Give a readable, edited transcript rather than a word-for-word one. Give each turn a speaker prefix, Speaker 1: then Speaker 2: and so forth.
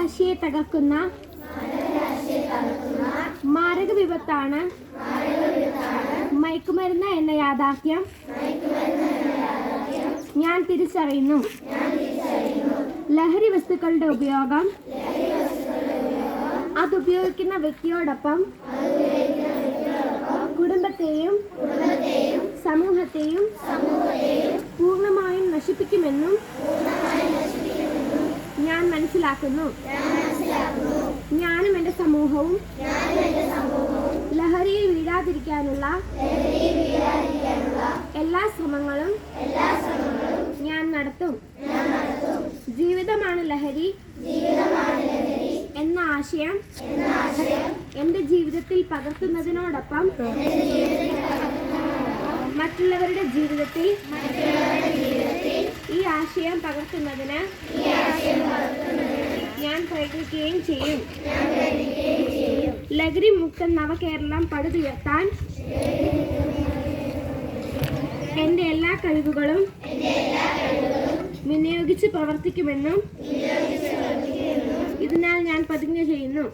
Speaker 1: മാനവരാശിയെ തകർക്കുന്ന മാരക വിപത്താണ് മയക്കുമരുന്ന് എന്ന യാഥാർത്ഥ്യം ഞാൻ തിരിച്ചറിയുന്നു. ലഹരി വസ്തുക്കളുടെ ഉപയോഗം അതുപയോഗിക്കുന്ന വ്യക്തിയോടൊപ്പം കുടുംബത്തെയും സമൂഹത്തെയും പൂർണ്ണമായും നശിപ്പിക്കുമെന്നും ഞാൻ മനസ്സിലാക്കുന്നു. ഞാനും എൻ്റെ സമൂഹവും ലഹരിയിൽ വീഴാതിരിക്കാനുള്ള എല്ലാ ശ്രമങ്ങളും ഞാൻ നടത്തും. ജീവിതമാണ് ലഹരി എന്ന ആശയം എൻ്റെ ജീവിതത്തിൽ പകർത്തുന്നതിനോടൊപ്പം മറ്റുള്ളവരുടെ ജീവിതത്തിൽ ഈ ആശയം പകർത്തുന്നതിന് ഞാൻ പ്രയത്നിക്കുകയും ചെയ്യും. ലഹരി മുക്ത നവകേരളം പടുതുയർത്താൻ എൻ്റെ എല്ലാ കഴിവുകളും വിനിയോഗിച്ച് പ്രവർത്തിക്കുമെന്നും ഇതിനാൽ ഞാൻ പ്രതിജ്ഞ ചെയ്യുന്നു.